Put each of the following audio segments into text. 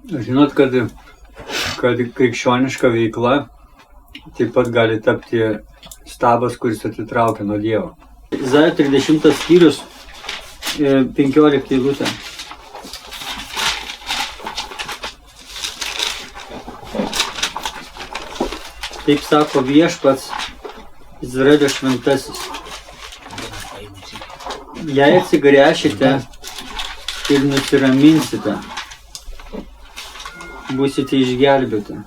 Žinot, kad krikščioniška veikla taip pat gali tapti stabas, kuris atitraukia nuo Dievo. Izaijo 30 skyrius, 15 eilutė. Taip sako Viešpats, Izraelio šventasis. Jei atsigręšite ir nusiraminsite, būsite išgelbėti.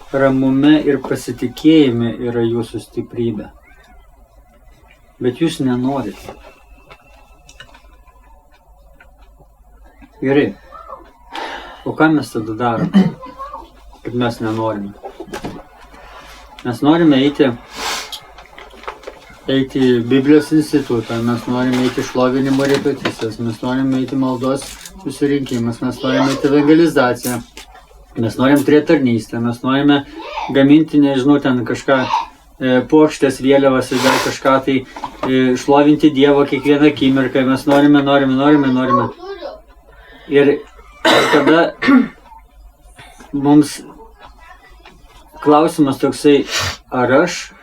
Ramume ir pasitikėjime yra jūsų stiprybė. Bet jūs nenorite. Gerai. O ką mes tada darome, kad mes nenorime? Mes norime eiti į Biblijos institutą, mes norime eiti šlovinimo repeticijas, mes norime eiti maldos susirinkimas, mes norime eiti evangelizaciją, mes norim turėti tarnystę, mes norime gaminti, nežinau, ten kažką, puokštės, vėliavas ir dar kažką, tai šlovinti Dievo kiekvieną akimirką, mes norime. Ir tada mums klausimas toksai, ar aš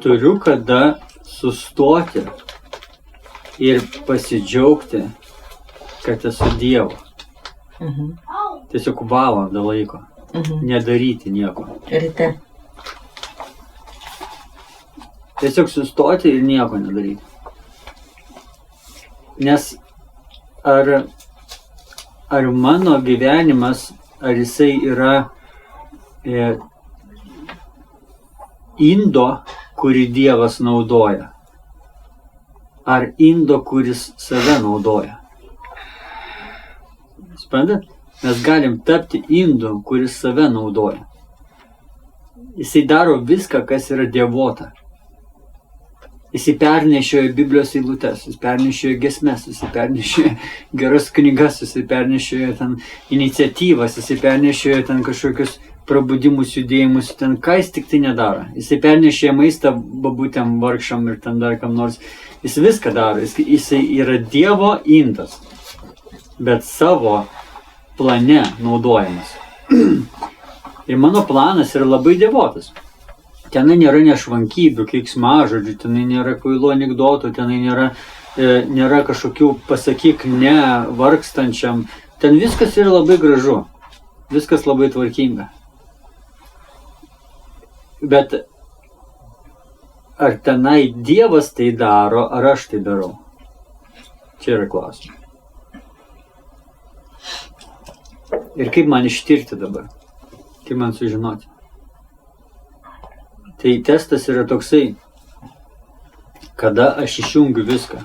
turiu kada sustoti ir pasidžiaugti, kad esu Dievo. Tiesiog valandą laiko. Nedaryti nieko. Ryte. Tiesiog sustoti ir nieko nedaryti. Nes ar mano gyvenimas, ar jisai yra indo, kurį Dievas naudoja, ar indo, kuris save naudoja. Suprantat? Mes galim tapti indu, kuris save naudoja. Jisai daro viską, kas yra dievota. Jisai pernešioja Biblijos eilutes, jis pernešioja giesmes, jisai pernešioja geras knygas, jisai pernešioja ten iniciatyvas, jisai pernešioja ten kažkokius prabudimus, judėjimus, ten ką jis tik tai nedaro. Jisai pernešioja maistą babutėm, vargšam ir ten dar kam nors. Jis viską daro, jisai yra Dievo indas, bet savo plane naudojamas. Ir mano planas yra labai dievotas. Tenai nėra nešvankybių, keiksmažodžių, tenai nėra kvailų anekdotų, tenai nėra kažkokių pasakyk ne vargstančiam. Ten viskas yra labai gražu, viskas labai tvarkinga. Bet ar tenai Dievas tai daro, ar aš tai darau? Čia yra klausimas. Ir kaip man ištirti dabar? Kaip man sužinoti? Tai testas yra toksai, kada aš išjungiu viską.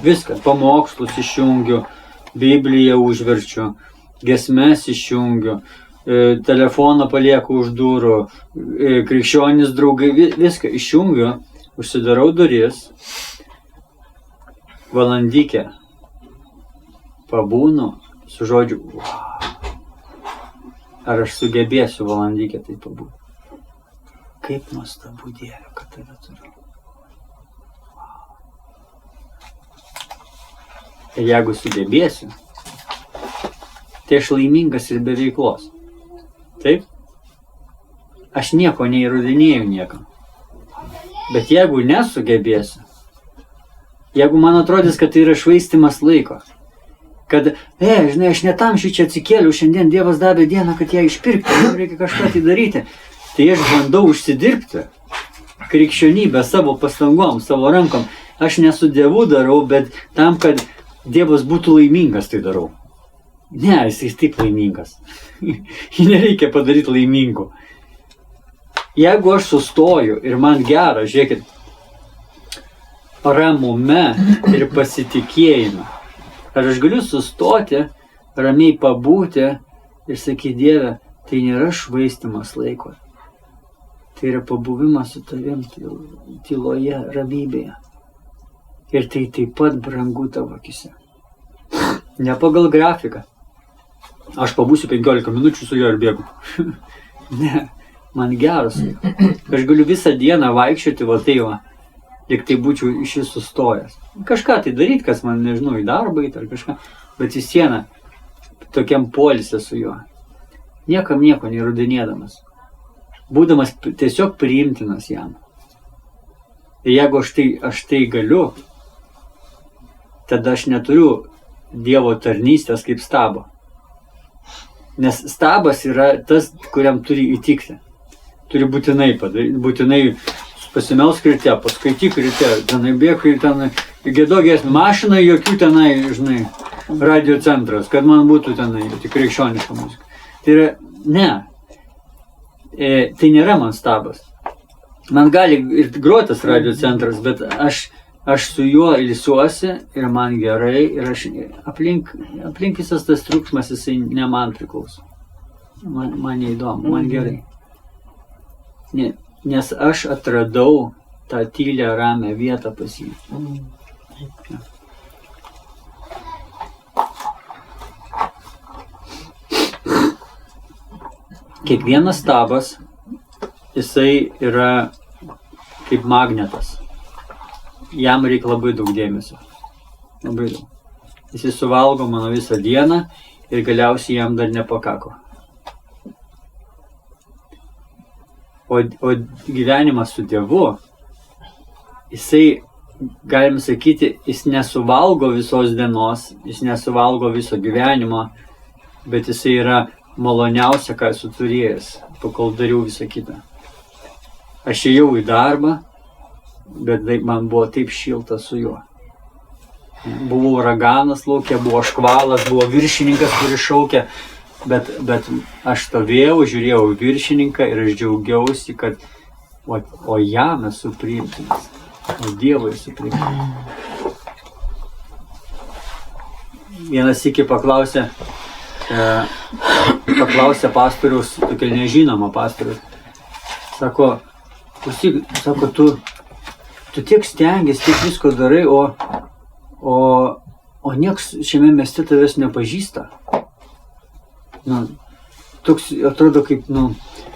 Viską. Pamokslus išjungiu, Bibliją užverčiu, giesmes išjungiu, telefoną palieku už durų, krikščionys draugai, viską išjungiu, užsidarau duris, valandikę pabūnu su žodžiu, ar aš sugebėsiu valandikę tai pabūti. Kaip nuostabu Dieve, kad tave turiu. Ir jeigu sugebėsiu, tai aš laimingas ir be veiklos. Taip? Aš nieko neįrodinėjau niekam. Bet jeigu nesugebėsiu, jeigu man atrodys, kad tai yra švaistymas laiko, kad, žinai, aš ne tam šičia atsikėliau, šiandien Dievas davė dieną, kad ją išpirkti, man reikia kažką tai daryti, tai aš bandau užsidirbti krikščionybę savo pastangom, savo rankom. Aš ne su Dievu darau, bet tam, kad Dievas būtų laimingas, tai darau. Ne, jis taip laimingas. Jį nereikia padaryti laimingu. Jeigu aš sustoju ir man gera, žiūrėkit, ramume ir pasitikėjime, ar aš galiu sustoti, ramiai pabūti ir sakyti, Dieve, tai nėra švaistymas laiko. Tai yra pabuvimas su tavim tyloje, ramybėje. Ir tai taip pat brangu tavo akise. Ne pagal grafiką. Aš pabūsiu 15 minučių su juo ir bėgu. Ne, man geras. Aš galiu visą dieną vaikščioti, va tai va, lyg tai būčiau iš jį sustojęs. Kažką tai daryti, kas man, nežinau, į darbą ar kažką, bet į sieną tokiam poilsė su juo. Niekam nieko neįrodinėdamas. Būdamas tiesiog priimtinas jam. Ir jeigu aš tai galiu, tada aš neturiu Dievo tarnystės kaip stabo. Nes stabas yra tas, kuriam turi įtikti. Turi būtinai padaryti, būtinai pasimelsk ryte, paskaityk ryte, tenai bėk ir tenai, giedok giesmę, mašinai jokių tenai, žinai, radio centras, kad man būtų tenai tik krikščioniška muzika. Tai yra, ne, tai nėra man stabas. Man gali ir grotas radio centras, bet aš su juo ilsiuosi ir man gerai ir aš aplink visas tas triukšmas, jisai ne man priklauso. Man neįdomu, man gerai. Nes aš atradau tą tylę ramią vietą pas jį. Kiekvienas stabas, jisai yra kaip magnetas. Jam reikia labai daug dėmesio. Labai daug. Jisai suvalgo mano visą dieną ir galiausiai jam dar nepakako. O gyvenimas su Dievu, jisai, galim sakyti, jis nesuvalgo visos dienos, jis nesuvalgo viso gyvenimo, bet jisai yra maloniausia, ką esu turėjęs, pakol dariau visą kitą. Aš ėjau į darbą, bet man buvo taip šilta su juo. Buvo uraganas lauke, buvo škvalas, buvo viršininkas, kuris šaukė, bet aš stovėjau, žiūrėjau viršininką ir aš džiaugiausi, kad o jam esu priimtinas, o Dievui esu priimtinas. Vienas sykį paklausė pastoriaus, tokia nežinoma pastoriaus. Sako, tu tiek stengiasi, tiek visko darai, o nieks šiame mieste tavęs nepažįsta. Toks atrodo kaip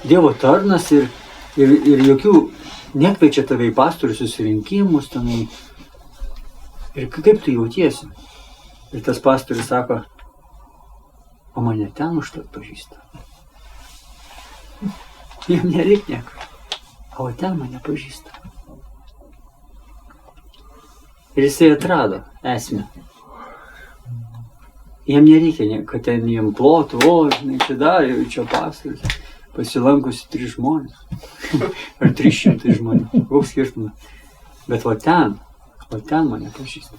Dievo tarnas ir jokių nekviečia tave į pastorių susirinkimus tenai. Ir kaip tu jautiesi? Ir tas pastorius sako, o mane ten užtat pažįsta. Jam nereikia nieko, o ten mane pažįsta. Ir jisai atrado esmę. Jam nereikia, kad ten jam plotų, žinai, čia dar, čia pastorius, pasilankusi 3 žmonės, ar 300 žmonių, koks skirtumas. Bet o ten mane pažįsta.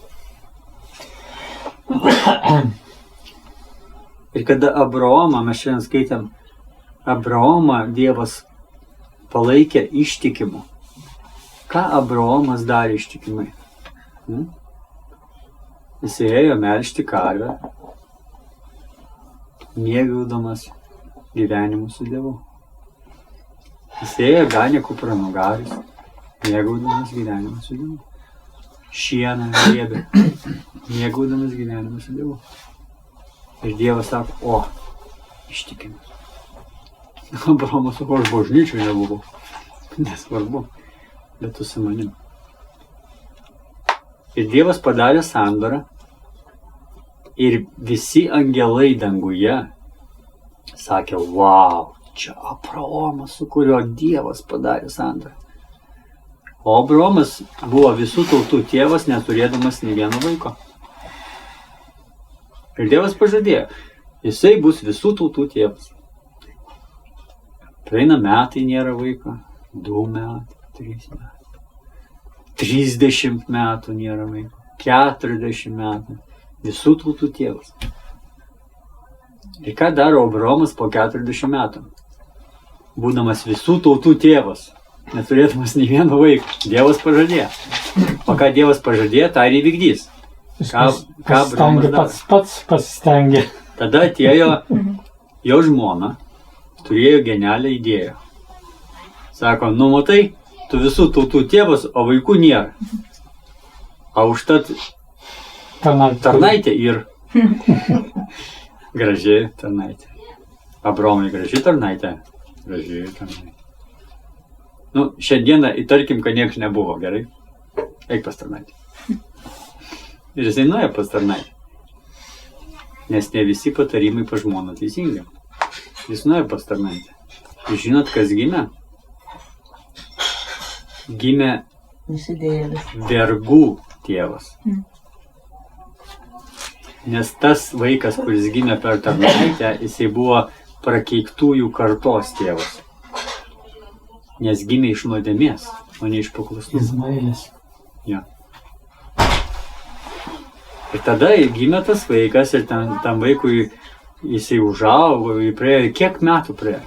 Ir kada Abraomą, mes šiandien skaitėm, Abraomą Dievas palaikė ištikimu. Ką Abraomas darė ištikimai? Jis ėjo melžti karvę, mėgaudamas gyvenimu su Dievu. Jis ėjo ganė kupranugarius, mėgaudamas gyvenimu su Dievu. Šieną rėbė, mėgaudamas gyvenimu su Dievu. Ir Dievas sako, ištikimas. Abraomas sako, aš bažnyčioj nebuvau. Nesvarbu, bet tu su manim. Ir Dievas padarė sandorą. Ir visi angelai danguje sakė, wow, čia Abraomas, su kuriuo Dievas padarė sandorą. O Abraomas buvo visų tautų tėvas, neturėdamas nė vieno vaiko. Ir Dievas pažadėjo, jisai bus visų tautų tėvas. Praeina metai, nėra vaiko, 2 metai, 3 metai, 30 metų nėra vaiko, 40 metų. Visų tautų tėvas. Ir ką daro Abraomas po 40 metų? Būdamas visų tautų tėvas, neturėdamas nei vieno vaiko. Dievas pažadėjo. O ką Dievas pažadėjo, tą ir įvykdys. Ką Abraomas daro? Pats pasistengė. Tada atėjo jo žmona, turėjo genialią idėją. Sako, matai, tu visų tautų tėvas, o vaikų nėra. O užtat tarnaitė ir graži tarnaitė. Abraomai graži tarnaitė. Graži tarnaitė. Šiandieną įtarkim, kad nieks nebuvo, gerai? Eik pas tarnaitę. Ir jisai nuėjo pas tarnaitę. nes ne visi patarimai pas žmoną teisingi. Jis nuėjo pas tarnaitę. Jūs žinot, kas gimė? Gimė vergų tėvas. Nes tas vaikas, kuris gimė per tarnaitę, jisai buvo prakeiktųjų kartos tėvas. Nes gimė iš nuodėmės, o ne iš paklusnumo. Izmaelis. Ja. Ir tada gimė tas vaikas ir tam vaikui jisai užaugo, praėjo, kiek metų praėjo?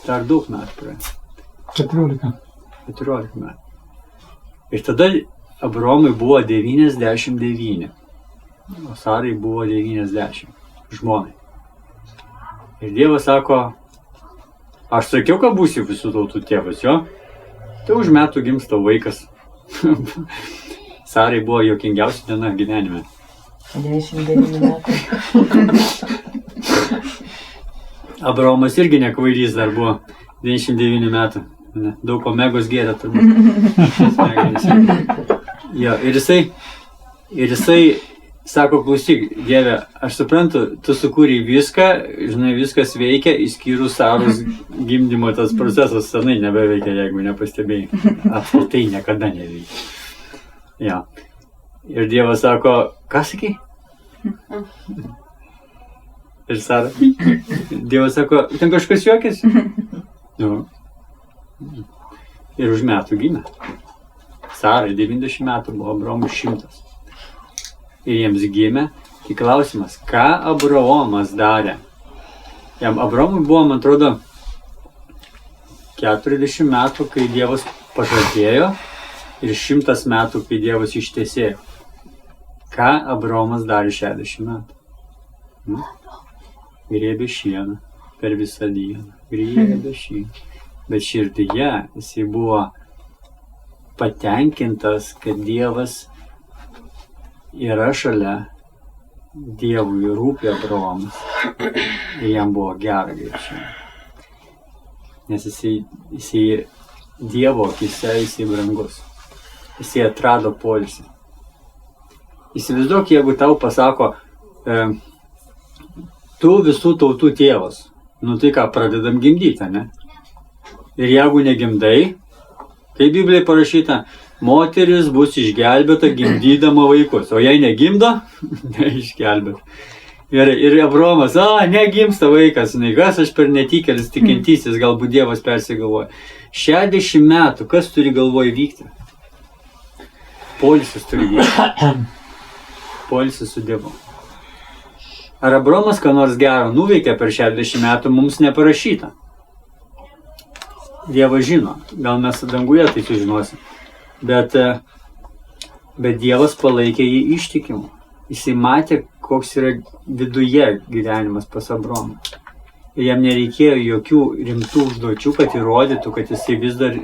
Dar daug metų praėjo. 14 metų. Ir tada Abraomui buvo 99, o Sarai buvo 90 žmonai. Ir Dievas sako, aš sakiau, kad būsiu visų tautų tėvas, jo? Tai už metų gims tavo vaikas. Sarai buvo juokingiausia diena gyvenime. 99 metų. Abraomas irgi nekvailys dar buvo, 99 metų. Daug omegos gėrė turbūt. Jo, ir jisai sako, klausyk, Dieve, aš suprantu, tu sukūrei viską, žinai, viskas veikia, išskyrus Saros gimdymo tas procesas senai nebeveikia, jeigu nepastebėjai. Apskritai niekada neveikia. Jo. Ir Dievas sako, ką sakai? Ir Sara. Dievas sako, ten kažkas juokiasi? Jo. Ir už metų gimė. Sarai 90 metų buvo, Abraomui 100. Ir jiems gimė. Tai klausimas, ką Abraomas darė? Jam Abraomui buvo, man atrodo, 40 metų, kai Dievas pažadėjo ir 100 metų, kai Dievas ištesėjo. Ką Abraomas darė 60 metų? Grėbė šieną per visą dieną. Grėbė šieną. Bet širdyje jisai buvo patenkintas, kad Dievas yra šalia, Dievui rūpi Abraomas. Ir jam buvo gera grėbšė. Nes jisai Dievo akise jisai brangus. Jisai atrado poilsį. Įsivaizduok, jeigu tau pasako, tu visų tautų tėvas. Nu tai ką, pradedam gimdyti, ne? Ir jeigu negimdai, kaip Biblijoje parašyta, moteris bus išgelbėta gimdydama vaikus, o jei negimdo, neišgelbėta. Ir Abraomas, negimsta vaikas, kas aš per netikėlis tikintysis, galbūt Dievas persigalvoja. 60 metų, kas turi galvoje vykti? Poilsis turi vykti. Poilsis su Dievu. Ar Abraomas ką nors gero nuveikė per 60 metų, mums neparašyta. Dievas žino, gal mes danguje tai sužinosim. Bet Dievas palaikė jį ištikimu. Jisai matė, koks yra viduje gyvenimas pas Abraomą. Ir jam nereikėjo jokių rimtų užduočių, kad įrodytų, kad jisai vis dar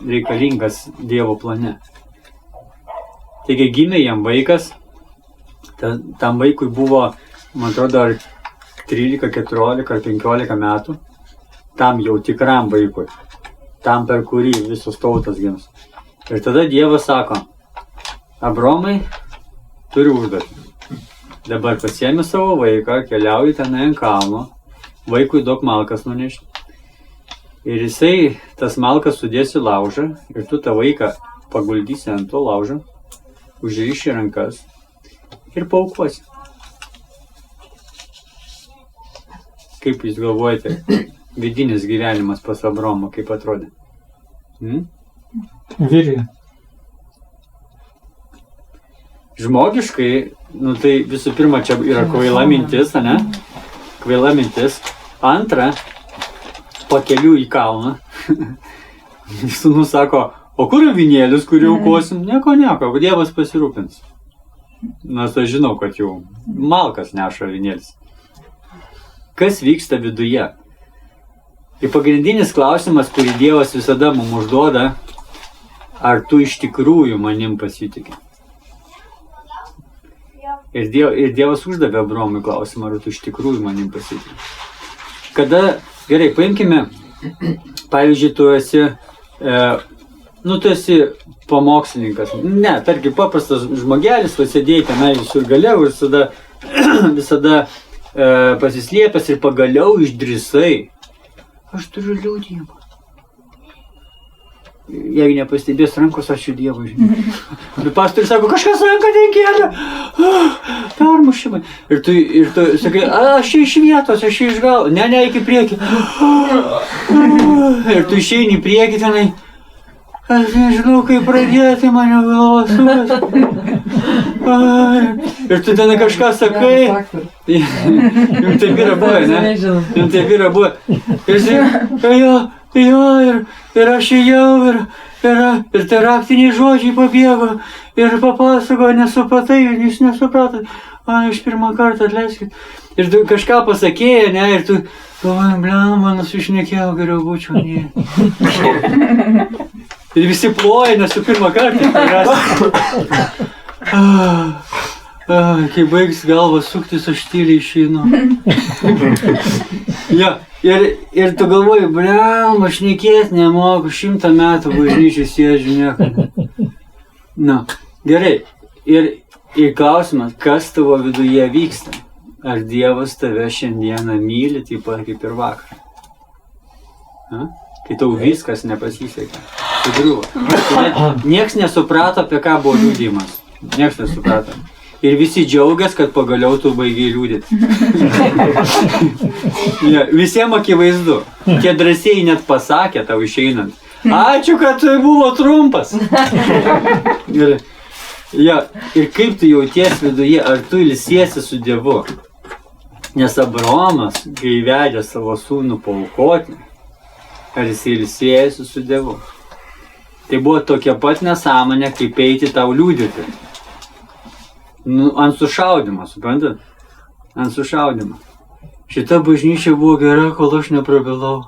reikalingas Dievo plane. Taigi gimė jam vaikas, tam vaikui buvo, man atrodo, ar 13, 14 ar 15 metų, tam jau tikram vaikui, tam per kurį visos tautos gims. Ir tada Dievas sako, Abraomai turi užduotį. Dabar pasiemi savo vaiką, keliauji tenai ant kalno, vaikui daug malkas nunešti. Ir jisai tas malkas sudėsi laužą ir tu tą vaiką paguldysi ant to laužą, užriši rankas ir paaukosi. Kaip jūs galvojate, vidinis gyvenimas pas Abraomą, kaip atrodė? Virija. Žmogiškai, tai visų pirma, čia yra kvaila mintis, ne? Kvaila mintis. Antra, pakeliu į kalną. Sūnus sako, o kur avinėlius, kurį aukosim? Nieko, Dievas pasirūpins. Nes aš žinau, kad jau malkas neša avinėlis. Kas vyksta viduje? Ir pagrindinis klausimas, kurį Dievas visada mums užduoda, ar tu iš tikrųjų manim pasitikė? Ir Dievas uždavė Abraomui klausimą, ar tu iš tikrųjų manim pasitikė. Kada, gerai, paimkime, pavyzdžiui, tu esi pamokslininkas. Ne, tarkim, paprastas žmogelis, pasėdėjai tenai visur gale ir visada pasislėpęs ir pagaliau išdrįsai. Aš turiu liudijimą. Jeigu nepastebės rankos, ačiū Dievui, žinai. Bet pastorius sako, kažkas ranką ten kėlė. Permušimai. Ir tu sakai, aš čia iš vietos, aš čia iš galo. Ne, iki priekį. Ir tu išeini į priekį tenai. Aš nežinau, kaip pradėti, mane galvos sukas. Ir tu ten kažką sakai. Jums taip yra buvę, ne? Jums taip yra buvę. Ir aš ėjau, ir tai raktiniai žodžiai pabėgo. Ir papasako, nesupratai, jūs nesupratot. Iš pirmą kartą atleiskit. Ir tu kažką pasakėjai, ne? Ir tu, man nusišnekėjau, geriau būčiau, ne. Ir visi ploja, nes su pirmą kartą. Kai baigs galvą suktis, aš tyliai išeinu. Ja, ir tu galvoji, aš šnekėt nemoku, 100 metų bažnyčių sėdžiu nieko. Na, gerai. Ir klausimas, kas tavo viduje vyksta? Ar Dievas tave šiandieną myli taip pat kaip ir vakar? Kai tau viskas nepasisekė. Niekas nesuprato, apie ką buvo liudijimas. Niekas nesuprato. Ir visi džiaugiasi, kad pagaliau tu baigiai liūdėti. Visiems akivaizdu. Tie drąsiai net pasakė tau išeinant. Ačiū, kad tai buvo trumpas. Ir kaip tu jauties viduje, ar tu ilsiesi su Dievu? Nes Abraomas, kai vedė savo sūnų paaukoti, ar jis ilsėjosi su Dievu? Tai buvo tokia pat nesąmonė, kaip eiti tau liūdėti. Ant sušaudimo, suprantat? Ant sušaudimo. Šita bažnyčia buvo gera, kol aš neprabilau.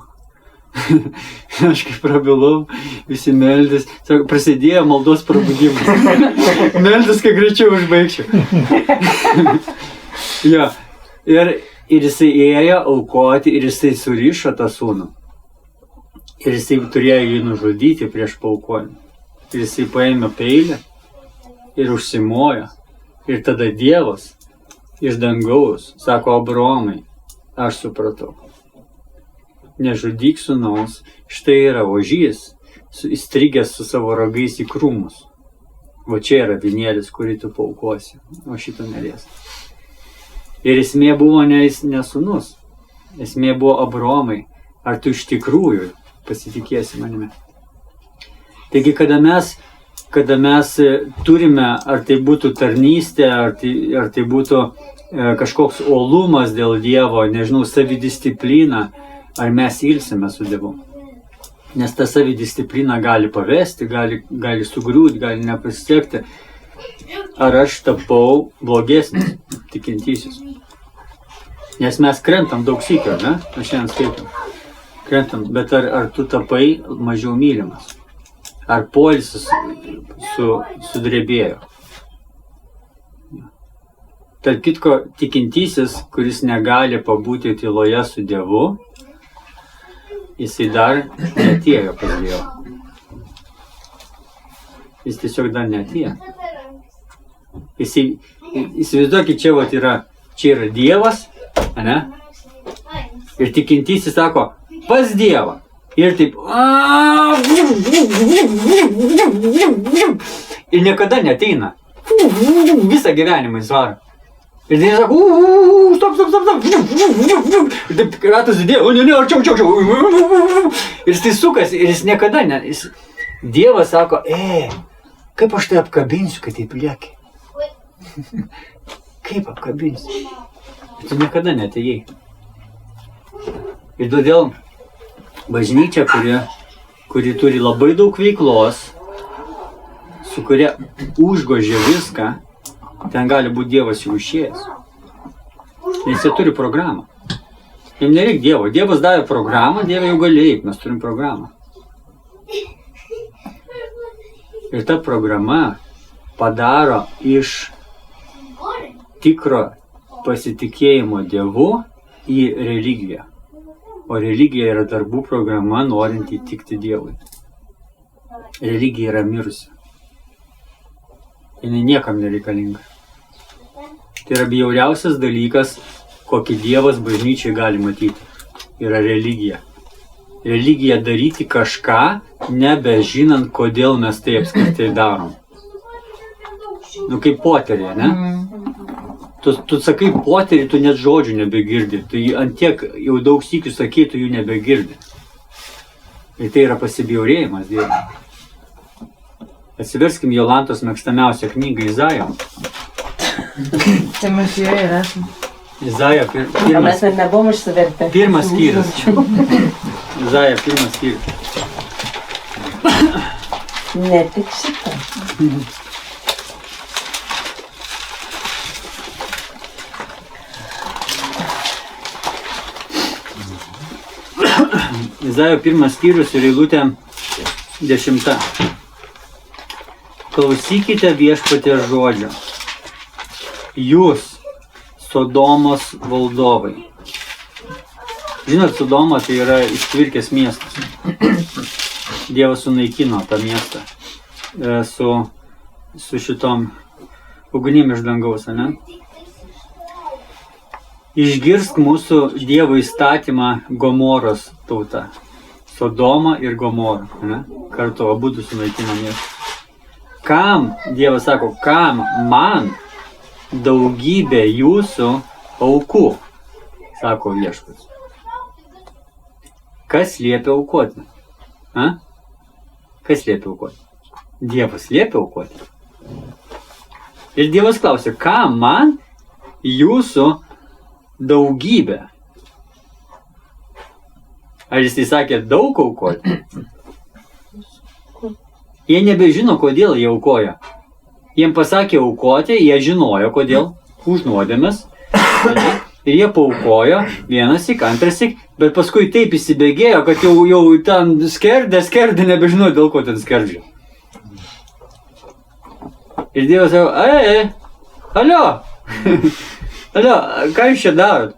Aš kai prabilau, visi meldės. Prasidėjo maldos prabudimas. Meldės, kad greičiau užbaigčiau. Ir jisai ėjo aukoti ir jisai surišo tą sūnų. Ir jisai turėjo jį nužudyti prieš paaukojimą. Ir jisai paėmė peilį ir užsimojo. Ir tada Dievas iš dangaus sako Abraomai, aš supratau. Nežudyk sūnaus, štai yra ožys, įstrigęs su savo ragais į krūmus. Va čia yra vinėlis, kurį tu paaukosi, o šito nelies. Ir esmė buvo ne sūnus, esmė buvo Abraomai, ar tu iš tikrųjų pasitikėsi manimi. Taigi, kada mes turime, ar tai būtų tarnystė, ar tai būtų kažkoks uolumas dėl Dievo, nežinau, savidisciplina, ar mes ilsime su Dievu. Nes ta savidisciplina gali pavesti, gali sugriūti, gali nepasisekti. Ar aš tapau blogesnis tikintysis? Nes mes krentam daug sykių, ne? Aš šiandien skaitom. Krentam, bet ar tu tapai mažiau mylimas? Ar poilsis sudrebėjo? Tarp kitko, tikintysis, kuris negali pabūti tyloje su Dievu, jisai dar neatėjo pas Dievą. Jis tiesiog dar neatėjo. Įsivaizduokit, čia yra Dievas, ne? Ir tikintysis sako, pas Dievą. Ir taip, ir niekada neateina. Visą gyvenimą jis varo. Ir tai sako, stop. Ir taip ratas didėjo, ne, arčiau. Ir jis tai sukasi, ir jis niekada ne. Dievas sako, kaip aš tai apkabinsiu, kad taip lieki. Kaip apkabinsiu? Ir tu niekada neatėjai. Ir todėl bažnyčia, kuri turi labai daug veiklos, su kuria užgožia viską, ten gali būti Dievas jau išėjęs. Nes jie turi programą. Jiems nereikia Dievo. Dievas davė programą, Dieve jau gali eiti, mes turim programą. Ir ta programa padaro iš tikro pasitikėjimo Dievu į religiją. O religija yra darbų programa, norint įtikti Dievui. Religija yra mirusi. Jis niekam nereikalinga. Tai yra bjauriausias dalykas kokį Dievas bažnyčiai gali matyti. Yra religija. Religija daryti kažką, nebežinant, kodėl mes tai apskritai darom. Nu, kaip poterė, ne? Tu sakai poterį, tu net žodžių nebegirdi. Tu antiek jau daug sykių sakai, tu jų nebegirdi. Ir tai yra pasibjaurėjimas Dievui. Atsiverskim Jolantos mėgstamiausią knygą Izaiją. Tai mes joje ir esame. Izaiją O mes net nebuvom išsivertę. pirmas skyrius. Izaiją pirmas skyrius. Ne tik šitą. Izaijo pirmas skyrius ir eilutė 10. Klausykite viešpaties žodžio. Jūs, Sodomos valdovai. Žinot, Sodoma tai yra ištvirkęs miestas. Dievas sunaikino tą miestą su šitom ugnim iš dangaus, ne? Išgirsk mūsų Dievo įstatymą Gomoros tauta. Sodoma ir Gomora, ne? Kartu abudu sunaikino miestą. Kam, Dievas sako, kam man daugybė jūsų aukų, sako viešpats. Kas liepia aukoti? A? Kas liepia aukoti? Dievas liepia aukoti. Ir Dievas klausia, kam man jūsų daugybė? Ar jis tai sakė daug aukoti? Jie nebežino, kodėl jie aukoja. Jiem pasakė aukoti, jie žinojo, kodėl, už nuodėmes. Ir jie paaukojo vienąsyk, antrąsyk, bet paskui taip įsibėgėjo, kad jau ten skerdė, nebežinojo, dėl ko ten skerdžia. Ir Dievas sako, alio, alio, ką jūs čia darot?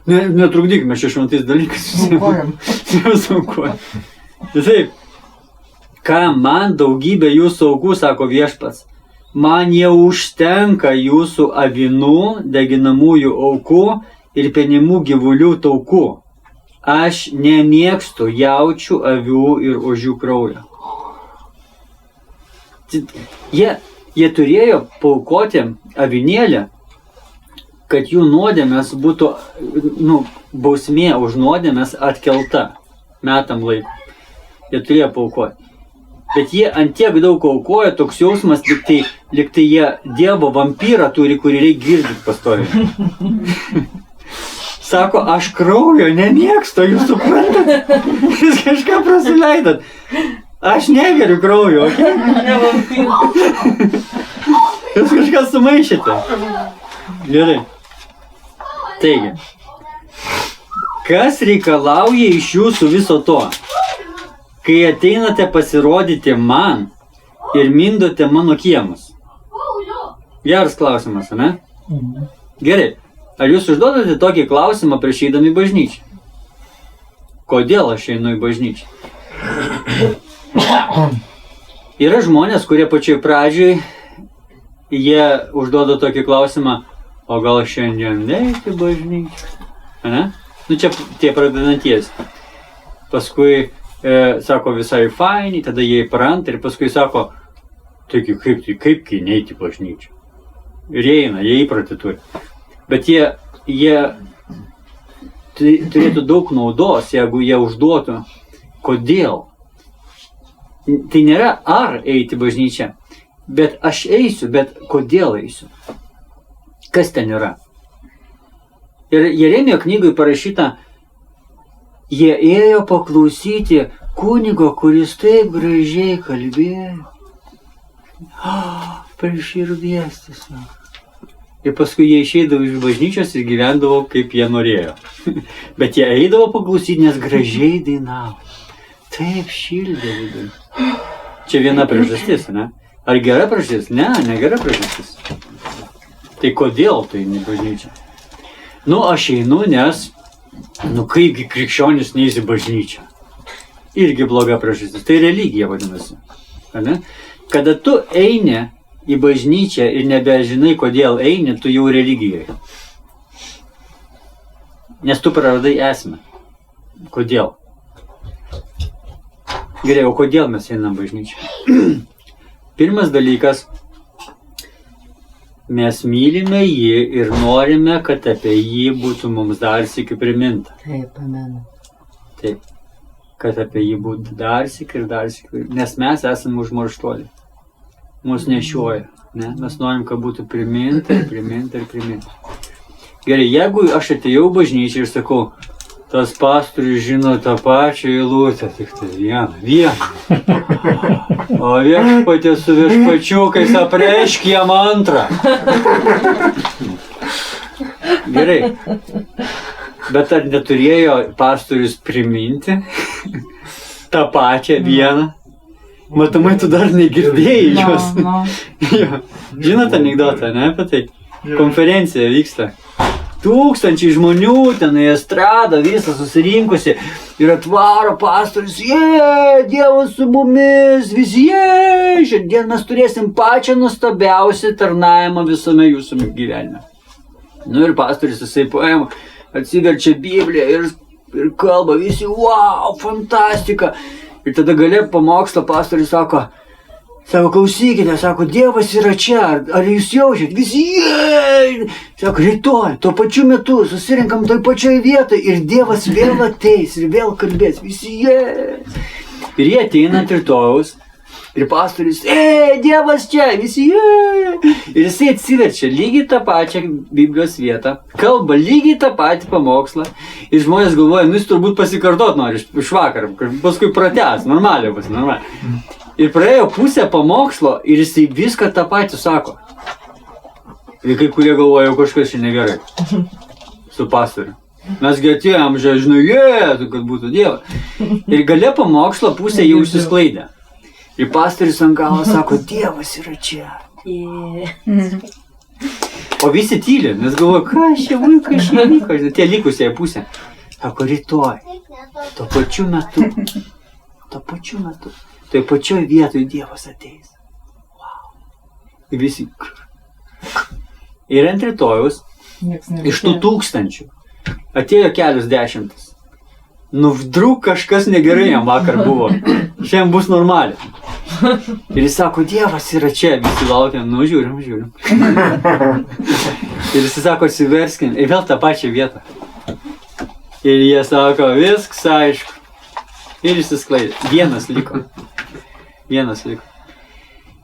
Netrukdyk, mes čia šventais dalykais. Aukojam. Taip. Ką man daugybė jūsų aukų, sako viešpats. Man jau užtenka jūsų avinų, deginamųjų aukų ir penimų gyvulių taukų. Aš nemėgstu jaučių, avių ir ožių kraujo. Jie turėjo paaukoti avinėlę, kad jų nuodėmės būtų, bausmė už nuodėmės atkelta metam laiku. Jie turėjo paaukoti. Bet jie antiek daug aukoja, toks jausmas, lyg tai jie Dievo vampyrą turi, kurį reikia girdyti pastoviai. Sako, aš kraujo nemėgstu, jūs suprantat? Jūs kažką prasileidot. Aš negeriu kraujo, okei? Jūs kažką sumaišėte. Gerai. Taigi, kas reikalauja iš jūsų viso to? Kai ateinate pasirodyti man ir mindote mano kiemus. Geras klausimas, ne? Gerai. Ar jūs užduodate tokį klausimą prieš eidami į bažnyčią? Kodėl aš einu į bažnyčią? Yra žmonės, kurie pačioj pradžioj, jie užduoda tokį klausimą, o gal šiandien neiti į bažnyčią? Ne? Čia tie pradedantiesi. Paskui sako visai fainai, tada jie įpranta ir paskui sako, taigi kaip neiti į bažnyčią. Ir jie įpratį turi. Bet jie turėtų daug naudos, jeigu jie užduotų, kodėl. Tai nėra ar eiti į bažnyčią, bet aš eisiu, bet kodėl eisiu. Kas ten yra? Ir Jeremijo knygui parašyta, jie ėjo paklausyti kunigo, kuris taip gražiai kalbėjo. Prie širdies tiesiog. Ir paskui jie išeidavo iš bažnyčios ir gyvendavo, kaip jie norėjo. Bet jie eidavo paklausyti, nes gražiai dainavo. Taip šildė vidai. Čia viena priežastis, ne? Ar gera priežastis? Ne, negera priežastis. Tai kodėl tu eini į bažnyčią? Aš einu, nes kaipgi krikščionis neis į bažnyčią. Irgi bloga priežastis. Tai religija vadinasi. Ne? Kada tu eini į bažnyčią ir nebežinai, kodėl eini, tu jau religijoje. Nes tu praradai esmę. Kodėl? Gerai, o kodėl mes einam bažnyčią? Pirmas dalykas, mes mylime jį ir norime, kad apie jį būtų mums dar sykį priminta. Taip, amen. Taip, kad apie jį būtų dar sykį ir dar sykį. Nes mes esame užmarštuoliai. Mūsų nešioja. Ne? Mes norim, kad būtų priminta. Gerai, jeigu aš atėjau bažnyčią ir sakau, tas pastorius žino tą pačią eilutę, tik tai vieną. O viešpatė su viešpačiukais apreišk jam antrą. Gerai. Bet ar neturėjo pastorius priminti tą pačią vieną? Matomai, tu dar negirdėjai jos. Žinot anekdotą, ne, apie tai? Konferencija vyksta. Tūkstančiai žmonių ten į estradą visą susirinkusi ir atvaro pastorius, Dievas su mumis, visi, šiandien mes turėsim pačią nuostabiausią tarnavimą visame jūsų gyvenime. Nu ir pastorius jisai paima, atsiverčia Bibliją ir kalba, visi, wow, fantastika. Ir tada gale pamokslo pastorius sako, klausykite, sako, Dievas yra čia, ar jūs jaučiat? Visi, sako, rytoj, tuo pačiu metu, susirinkam toj pačioj vietoj ir Dievas vėl ateis ir vėl kalbės, visi, Ir jie ateina rytojaus ir pastorius, Dievas čia, visi, Ir jisai atsiverčia lygiai tą pačią Biblijos vietą, kalba lygiai tą patį pamokslą ir žmonės galvoja, jis turbūt pasikartot nori iš vakar, paskui pratęs, normaliai bus, normaliai. Ir praėjo pusę pamokslo ir jisai viską tą patį sako. Ir kai kurie galvoja, jau kažkas čia negerai. Su pastoriu. Mesgi atėjom, žinai, kad būtų Dievas. Ir gale pamokslo pusę jau užsisklaidė. Ir pastorius ant galo sako, Dievas yra čia. O visi tyli, nes galvoja, kas čia vyko, tie likusieji pusė. Sako, rytoj, tuo pačiu metu. Tai pačioj vietoj Dievas ateis. Wow. Ir visi. Ir ant rytojaus, iš tų tūkstančių, atėjo kelios dešimtis. Nu, vdruk kažkas negerai jam vakar buvo. Šiandien bus normaliai. Ir jis sako, Dievas yra čia, visi laukia, nu, žiūrim. Ir jis sako, atsiverskim, ir vėl tą pačią vietą. Ir jie sako, viskas aišku. Ir išsisklaidė. Vienas liko.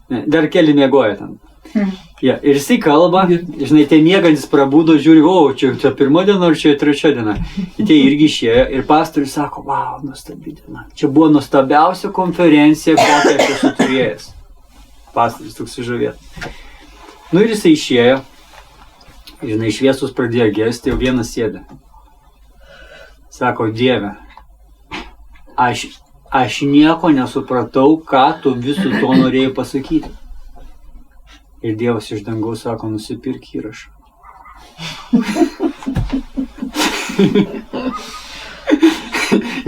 Dar keli miegoja ten. Ir jisai kalba, žinai, tie miegantis prabudo, žiūri, čia pirma diena ar čia trečia diena. Ir tie irgi išėjo ir pastorius sako, wow, nuostabi diena. Čia buvo nuostabiausia konferencija, kokią aš esu turėjęs. Pastorius toks sužavėtas. Nu ir jisai išėjo, žinai, šviesus pradėjo gesti, jau vienas sėdė. Sako, Dieve, aš nieko nesupratau, ką tu visų to norėjai pasakyti. Ir Dievas iš dangaus sako, nusipirk įrašą.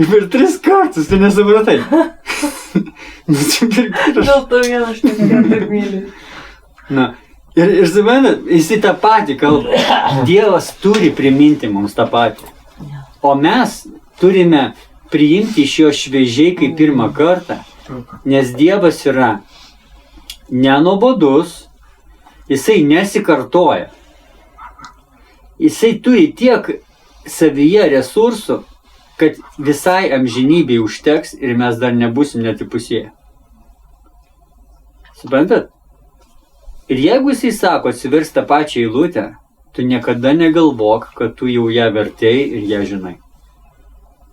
Ir per 3 kartus, tu nesupratai. Nusipirk įrašą. Dėl to vieną aš taip myliu. Na, ir suprantat, jisai tą patį kalba. Dievas turi priminti mums tą patį. O mes turime priimti iš jo šviežiai kaip pirmą kartą, nes Dievas yra nenuobodus, jisai nesikartoja. Jisai turi tiek savyje resursų, kad visai amžinybei užteks ir mes dar nebūsim net įpusėję. Suprantat? Ir jeigu jisai sako, atsiversk tą pačią eilutę, tu niekada negalvok, kad tu jau ją vertei ir ją žinai.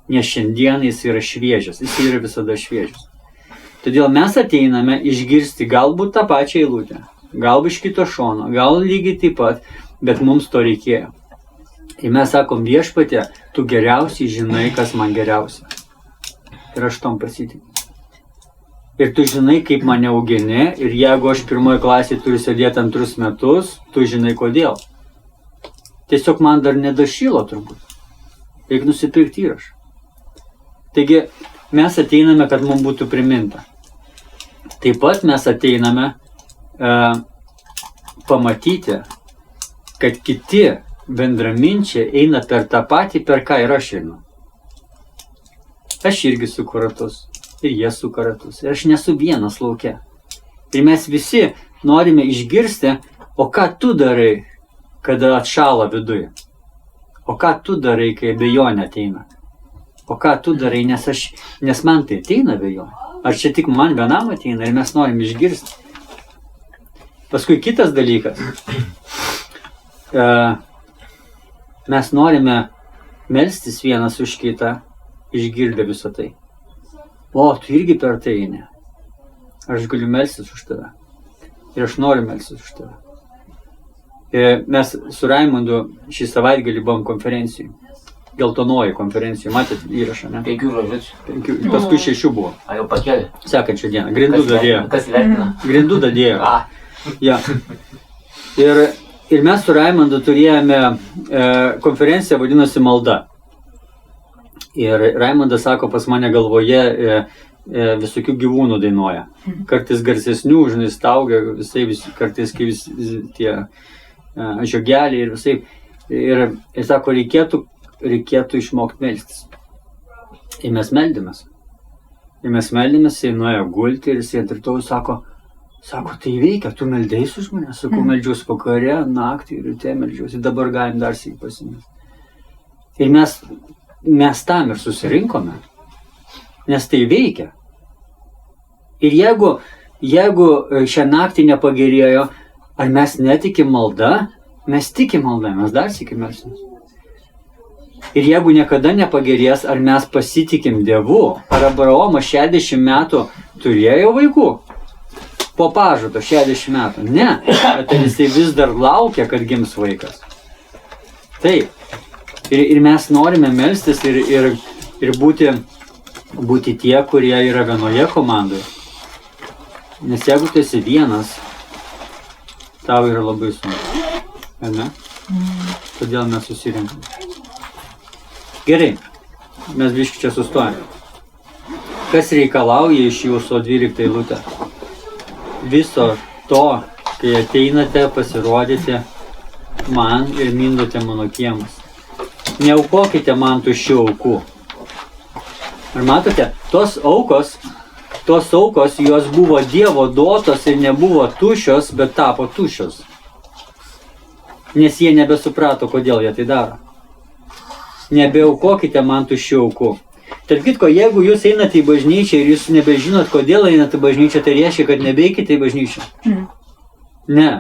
Nes šiandien jis yra šviežias, jis yra visada šviežias. Todėl mes ateiname išgirsti galbūt tą pačią eilutę, galbūt iš kito šono, gal lygiai taip pat, bet mums to reikėjo. Ir mes sakom, Viešpatie, tu geriausiai žinai, kas man geriausia. Ir aš tom pasitikiu. Ir tu žinai, kaip mane augini, ir jeigu aš pirmoje klasėje turiu sėdėti 2 metus, tu žinai kodėl. Tiesiog man dar nedašylo turbūt. Reikia nusipirkti įrašą. Taigi, mes ateiname, kad mums būtų priminta. Taip pat mes ateiname pamatyti, kad kiti bendraminčiai eina per tą patį, per ką ir aš einu. Aš irgi suku ratus. Ir jie suka ratus. Ir aš nesu vienas lauke. Ir mes visi norime išgirsti, o ką tu darai, kada atšala viduje. O ką tu darai, kai abejonė ateina. O ką tu darai, nes man tai ateina abejonė. Ar čia tik man vienam ateina ir mes norim išgirsti. Paskui kitas dalykas. Mes norime melstis vienas už kitą, išgirdę visą tai. O, tu irgi per tai eini. Aš galiu melstis už tave. Ir aš noriu melstis už tave. Mes su Raimondu šį savaitgalį buvom konferencijų. Geltonoji konferencijų. Matėt įrašą, ne? 5 žodžių. Paskui 6 buvo. A, jau pakėlė. Sekančią dieną. Grindų dadėjo. Kas vertina? Grindų dadėjo. A. Ja. Ir mes su Raimondu turėjome konferenciją, vadinosi Malda. Ir Raimondas sako, pas mane galvoje visokių gyvūnų dainuoja. Kartais garsesnių, žinai, staugia, kartais kai tie žiogeliai ir visai. Ir sako, reikėtų išmokti melstis. Ir mes meldėmės. Jis nuėjo gulti ir jis rytoj sako, tai veikia, tu meldėjai už mane? Sakau, meldžiausi vakare, naktį, ryte meldžiausi, dabar galim dar sėk pasimesti. Ir mes tam ir susirinkome, nes tai veikia. Ir jeigu šią naktį nepagerėjo, ar mes netikim malda, mes tikim malda, mes dar sėkim melsimės. Ir jeigu niekada nepagerės, ar mes pasitikim Dievu, ar Abraomas 60 metų turėjo vaikų? Po pažado 60 metų. Ne, bet jisai vis dar laukia, kad gims vaikas. Taip. Ir mes norime melstis ir būti tie, kurie yra vienoje komandoje. Nes jeigu tu esi vienas, tau yra labai sunku. Ne? Todėl mes susirinkame. Gerai, mes biškį čia sustojame. Kas reikalauja iš jūsų 12 eilutę? Viso to, kai ateinate pasirodyti man ir mindote mano kiemus. Neaukokite man tuščių aukų. Ar matote, tos aukos, jos buvo Dievo duotos ir nebuvo tuščios, bet tapo tuščios. Nes jie nebesuprato, kodėl jie tai daro. Nebeaukokite man tuščių aukų. Tarp kitko, jeigu jūs einate į bažnyčią ir jūs nebežinot, kodėl einate į bažnyčią, tai reiškia, kad nebeikite į bažnyčią. Ne.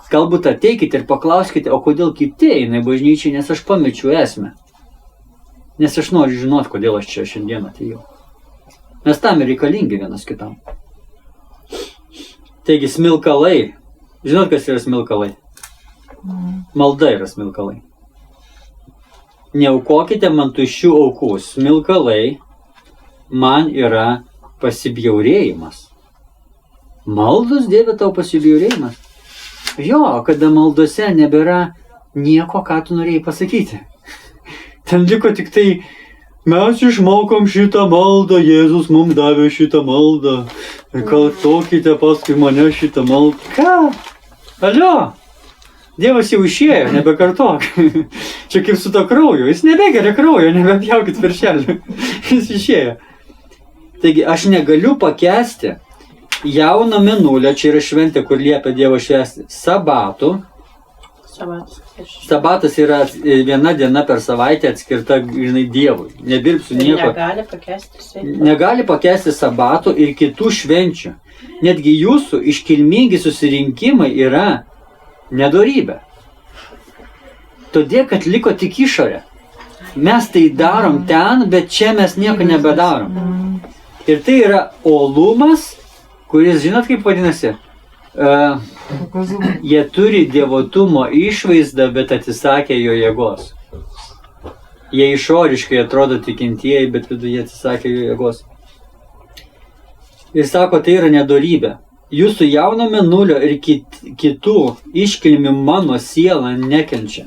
Galbūt ateikite ir paklauskite, o kodėl kiti eina į bažnyčią, nes aš pamečiu esmę. Nes aš noriu žinoti, kodėl aš čia šiandien atėjau. Mes tam ir reikalingi vienas kitam. Taigi, smilkalai. Žinot, kas yra smilkalai? Malda yra smilkalai. Neaukokite man tuščių aukų. Smilkalai man yra pasibjaurėjimas. Maldos, Dieve, tau pasibjaurėjimas. Jo, kada maldose nebėra nieko, ką tu norėjai pasakyti. Ten liko tik tai, mes išmokom šitą maldą, Jėzus mums davė šitą maldą. Kartokite paskui mane šitą maldą. Ką? Alio? Dievas jau išėjo, nebekartok. Čia kaip su to krauju. Jis nebegeria kraujo, nebepjaukit viršelį. Jis išėjo. Taigi, aš negaliu pakęsti jauno mėnulio, čia yra šventė, kur liepia Dievo švęsti, sabatų. Sabatas yra viena diena per savaitę atskirta grynai Dievui. Nedirbsiu nieko. Negali pakęsti sabatų ir kitų švenčių. Netgi jūsų iškilmingi susirinkimai yra nedorybė. Todėl, kad liko tik išorė. Mes tai darom ten, bet čia mes nieko nebedarom. Ir tai yra uolumas, kuris, žinot kaip vadinasi? Jie turi dievotumo išvaizdą, bet atsisakė jo jėgos. Jie išoriškai atrodo tikintieji, bet viduje atsisakė jo jėgos. Ir sako, tai yra nedorybė. Jūsų jauno mėnulio ir kitų iškilmių mano siela nekenčia.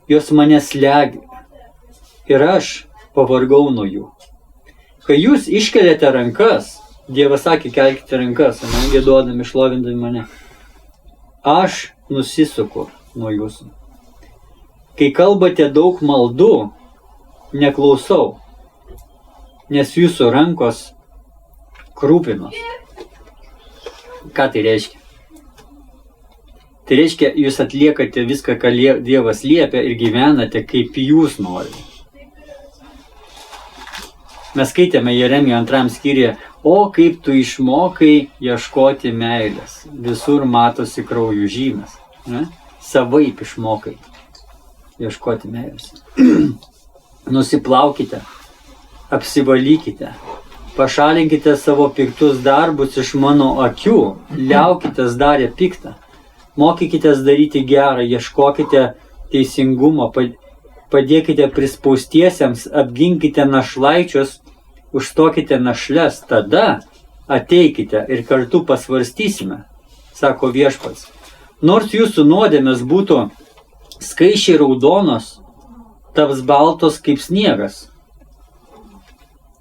Jos mane slegia. Ir aš pavargau nuo jų. Kai jūs iškeliate rankas, Dievas sakė, kelkite rankas, gieduodami, šlovindami mane. Aš nusisuku nuo jūsų. Kai kalbate daug maldų, neklausau, nes jūsų rankos krūpinos. Ką tai reiškia? Tai reiškia, jūs atliekate viską, ką Dievas liepia ir gyvenate, kaip jūs norite. Mes skaitėme Jeremijo 2 skyriuje, o kaip tu išmokai ieškoti meilės. Visur matosi kraujų žymės. Ne? Savaip išmokai ieškoti meilės. Nusiplaukite, apsivalykite, pašalinkite savo piktus darbus iš mano akių, liaukitės darę piktą. Mokykitės daryti gerą, ieškokite teisingumo, padėkite prispaustiesiems, apginkite našlaičius, užstokite našles, tada ateikite ir kartu pasvarstysime, sako Viešpats. Nors jūsų nuodėmės būtų skaisčiai raudonos, taps baltos kaip sniegas.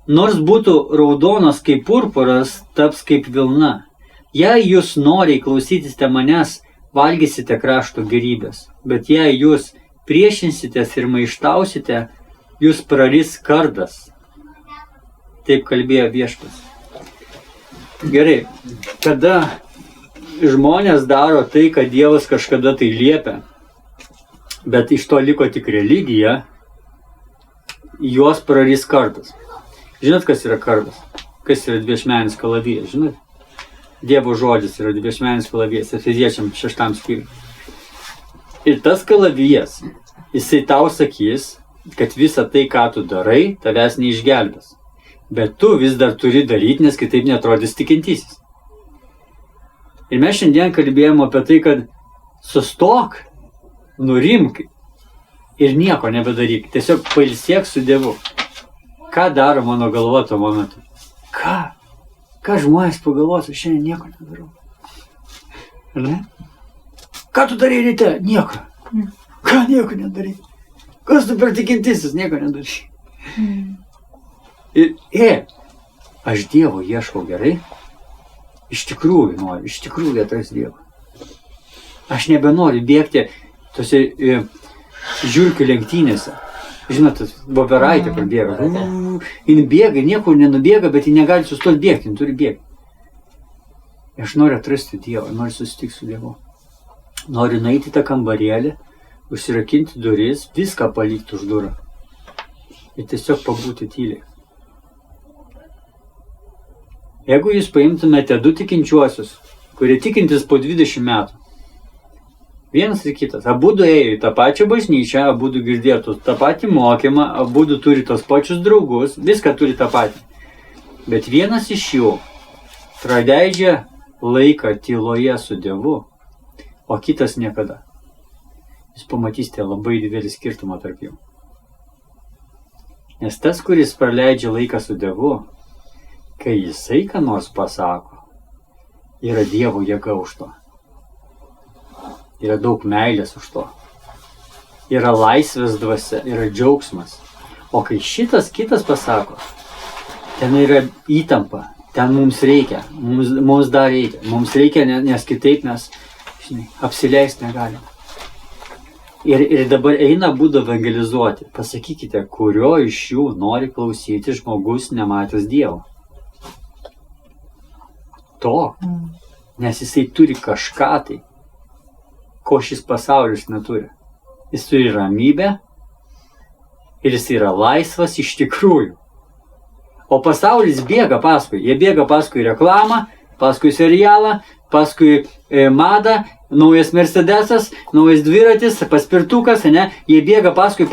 Nors būtų raudonos kaip purpuras, taps kaip vilna. Jei jūs noriai klausysite manęs, valgysite krašto gerybės, bet jei jūs priešinsitės ir maištausite, jūs praris kardas. Taip kalbėjo Viešpats. Gerai, kada žmonės daro tai, kad Dievas kažkada tai liepia, bet iš to liko tik religija, juos praris kardas. Žinot, kas yra kardas? Kas yra dviašmenis kalavijas, žinot? Dievo žodis yra dviašmenis kalavijas, Efeziečiam 6 skyriui. Ir tas kalavijas, jisai tau sakys, kad visa tai, ką tu darai, tavęs neišgelbės. Bet tu vis dar turi daryti, nes kitaip neatrodys tikintysis. Ir mes šiandien kalbėjome apie tai, kad sustok, nurimk ir nieko nebedaryk. Tiesiog pailsėk su Dievu. Ką daro mano galva tuo momentu? Ką žmonės pagalvos, aš šiandien nieko nedarau. Ar ne? Ką tu darai ryte? Nieko. Ką nieko nedarai? Kas tu per tikintysis? Nieko nedarai. Ir aš Dievo ieškau gerai. Iš tikrųjų noriu, iš tikrųjų atras Dievo. Aš nebenoriu bėgti tose žiūrkių lenktynėse. Žinot, voveraitė, kur bėga. Jin bėga, niekur nenubėga, bet jin negali sustoti bėgti, jin turi bėgti. Aš noriu atrasti Dievą, noriu susitikti su Dievu. Noriu nueiti į tą kambarėlį, užsirakinti duris, viską palikti už durą. Ir tiesiog pabūti tyliai. Jeigu jūs paimtumėte du tikinčiuosius, kurie tikintis po 20 metų, vienas ir kitas, abudu ėjo į tą pačią bažnyčią, abudu girdėtų tą patį mokymą, abudu turi tos pačius draugus, viską turi tą patį. Bet vienas iš jų praleidžia laiką tyloje su Dievu, o kitas niekada. Jūs pamatysite labai didelį skirtumą tarp jų. Nes tas, kuris praleidžia laiką su Dievu, kai jisai ką nors pasako, yra Dievo jėga už to. Yra daug meilės už to. Yra laisvės dvasia, yra džiaugsmas. O kai šitas kitas pasako, ten yra įtampa, ten mums reikia, mums dar reikia. Mums reikia, nes kitaip mes apsileisti negalim. Ir dabar eina būdą evangelizuoti. Pasakykite, kurio iš jų nori klausyti žmogus nematęs Dievo. To, nes jisai turi kažką tai, ko šis pasaulis neturi. Jis turi ramybę ir jis yra laisvas iš tikrųjų. O pasaulis bėga paskui. Jie bėga paskui reklamą, paskui serialą, paskui madą, naujas Mercedesas, naujas dviratis, paspirtukas, ne? Jie bėga paskui,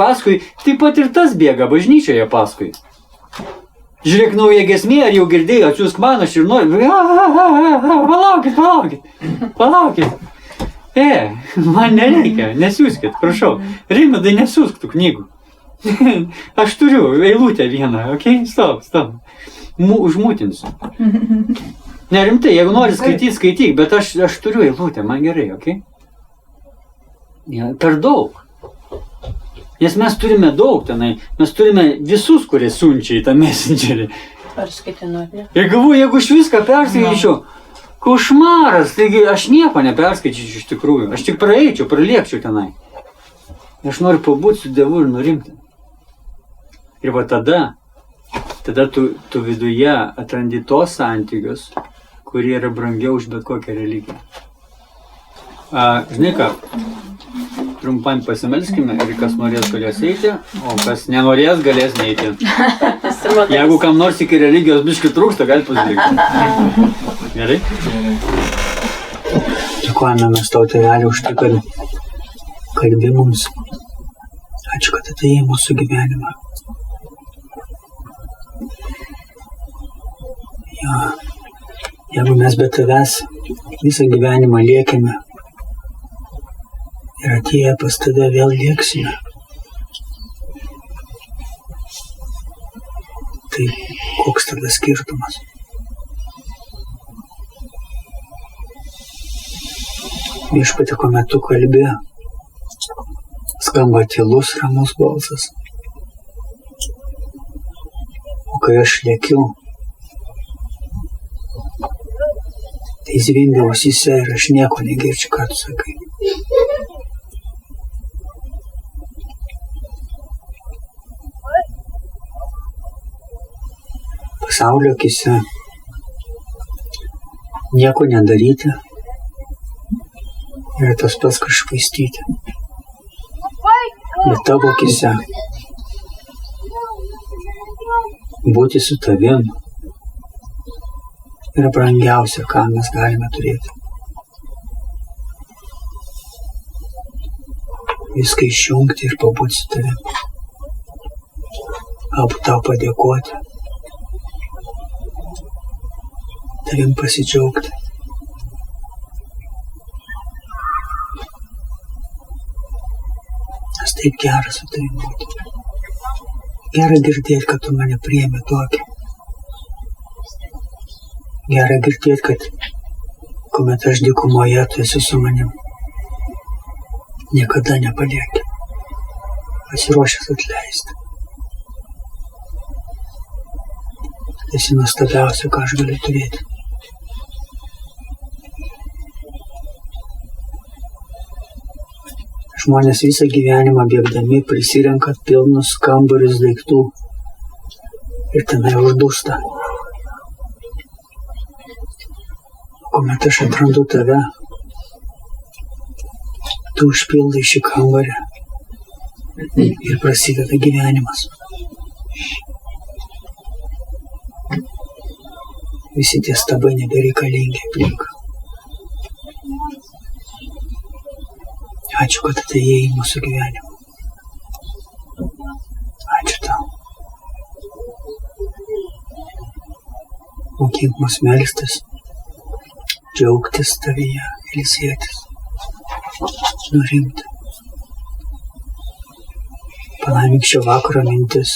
taip pat ir tas bėga bažnyčioje paskui. Žiūrėk, nauja giesmė, ar jau girdėjai, atsiųsk man, aš ir noriu. Palaukit. Man nereikia, nesiųskit, prašau. Reimundai, nesiųsk tų knygų. Aš turiu eilutę vieną, okei? Stop. Užmutinsiu. Nerimtai, jeigu nori skaityk, bet aš turiu eilutę, man gerai, okei? Per daug. Nes mes turime daug tenai, mes turime visus, kurie siunčia į tą messengerį. Ar skaitinu, ne? Ir galvoju, jeigu aš viską perskaityčiau, Košmaras, taigi aš nieko neperskaičiu iš tikrųjų. Aš tik praeičiau, praliekčiau tenai. Aš noriu pabūti su Dievu ir nurimti. Ir va tada tu viduje atrandi tos santykius, kurie yra brangiau už bet kokią religiją. Žinai ką, trumpam pasimelskime ir kas norės galės eiti, o kas nenorės galės neiti. Jeigu kam nors iki religijos biškį trūksta, gali pasilikti. Gerai? Dėkojame mes tau, Tėveli, už tai, kad kalbi mums. Ačiū, kad atėjai į mūsų gyvenimą. Jo. Jeigu mes be tavęs visą gyvenimą liekime ir atėję pas tave vėl lieksime, tai koks tada skirtumas? Viešpatie, kuomet tu kalbi, skamba tylus, ramus balsas. O kai aš lėkiu, tai zvimbia ausyse ir aš nieko negirdžiu, ką tu sakai. Pasaulio akyse nieko nedaryti yra tas pats, kas švaistyti. Bet tavo akyse būti su tavim yra brangiausia, ką mes galime turėti. Viską išjungti ir pabūti su tavim. Galbūt tau padėkoti. Tavim pasidžiaugti. Nes taip gera su tavim būti. Gera girdėti, kad tu mane priėmė tokį. Gera girdėti, kad kuomet aš dykumoje, tu esi su manim. Niekada nepalieki. Pasiruošęs atleisti. Tai esi nuostabiausia, ką aš galiu turėti. Žmonės visą gyvenimą bėgdami prisirenka pilnus kambarius daiktų ir tenai uždūsta. Kuomet aš atrandu tave, tu užpildai šį kambarį ir prasideda gyvenimas. Visi tie stabai nebereikalingi aplink. Ačiū, kad atėjai į mūsų gyvenimą. Ačiū tau. Mokink mus melstis, džiaugtis tavyje, ilsėtis, nurimti. Palaimink šio vakaro mintis.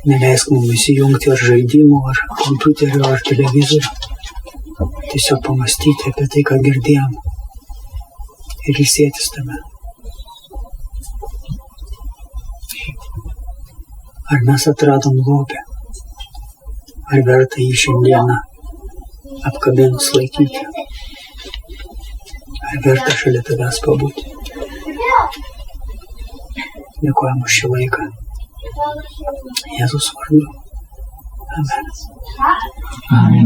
Neleisk mums įsijungti ar žaidimų, ar kompiuterio, ar televizorių. Tiesiog pamastyti apie tai, ką girdėjom. Ir ilsėtis tame. Ar mes atradom lobį? Ar verta jį šiandieną apkabinus laikyti? Ar verta šalia tavęs pabūti? Dėkojam už šį laiką. Jėzus vardu. Amen. Amen.